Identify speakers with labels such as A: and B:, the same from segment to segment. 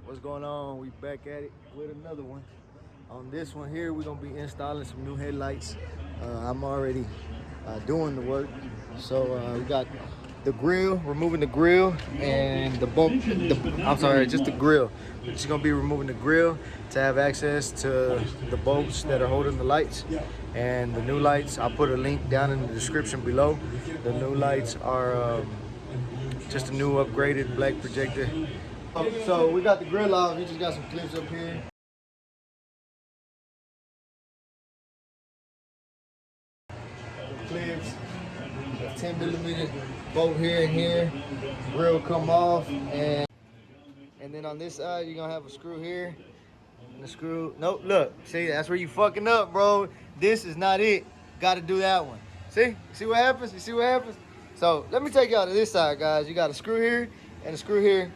A: What's going on? We back at it with another one. On this one here, we're gonna be installing some new headlights. I'm already doing the work. So we got the grill, removing the grill, and the bump. I'm sorry, just the grill. We're just gonna be removing the grill to have access to the bolts that are holding the lights. And the new lights, I'll put a link down in the description below. The new lights are just a new upgraded black projector. So we got the grill off. We just got some clips up here. The clips, 10mm bolt here and here. Grill come off, and then on this side you're gonna have a screw here. And the screw. Nope. Look. See, that's where you fucking up, bro. This is not it. Got to do that one. See? See what happens? You see what happens? So let me take y'all to this side, guys. You got a screw here and a screw here.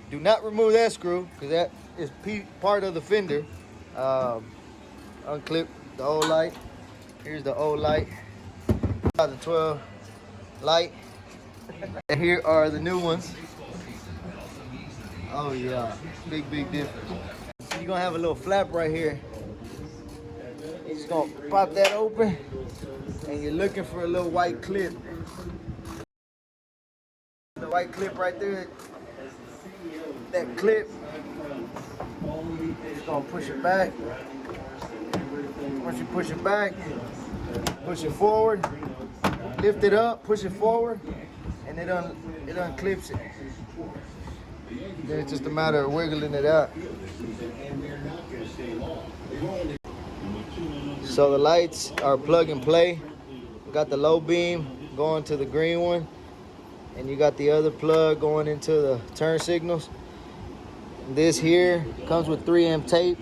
A: Do not remove that screw because that is part of the fender. Unclip the old light. Here's the old light. 2012 light. And here are the new ones. Oh yeah, big difference. You're gonna have a little flap right here. You're just gonna pop that open, and you're looking for a little white clip. The white clip right there. That clip, just gonna push it back. Once you push it back, push it forward, lift it up, push it forward, and it unclips it. Then it's just a matter of wiggling it out. So the lights are plug and play. We got the low beam going to the green one, and you got the other plug going into the turn signals. This here comes with 3M tape.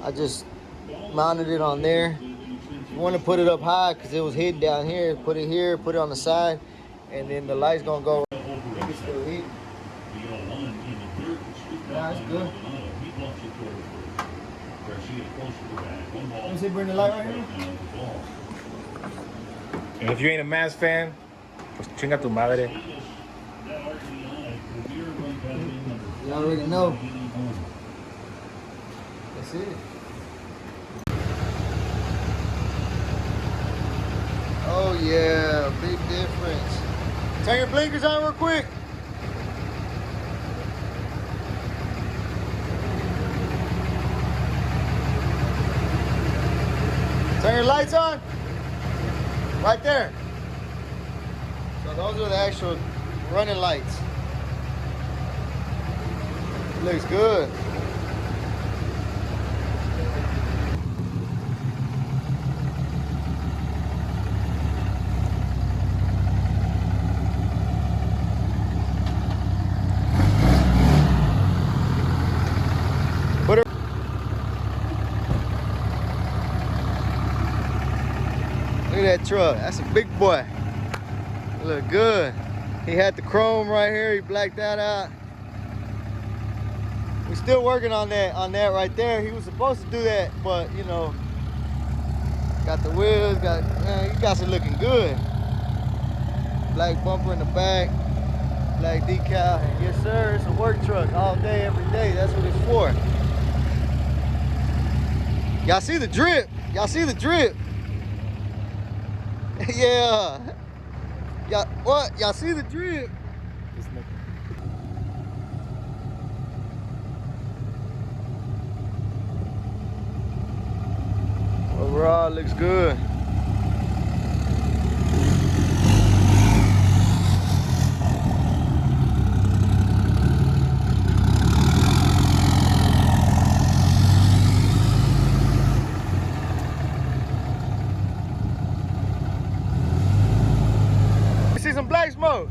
A: I just mounted it on there. You want to put it up high because it was hidden down here. Put it here, put it on the side, and then the light's gonna go. I think it's still hit. Nah, it's good. Let me see, bring the light right here.
B: And if you ain't a Mavs fan, pues chinga tu madre.
A: You already know. That's it. Oh yeah, big difference. Turn your blinkers on real quick. Turn your lights on. Right there. So those are the actual running lights. Looks good. Put it. Look at that truck. That's a big boy. Look good. He had the chrome right here. He blacked that out. We're still working on that right there. He was supposed to do that, but you know, got the wheels, you guys are looking good. Black bumper in the back, black decal. Yes sir, it's a work truck all day, every day. That's what it's for. Y'all see the drip? Y'all see the drip? Yeah. Y'all, what? Y'all see the drip? Overall, looks good. See some black smoke.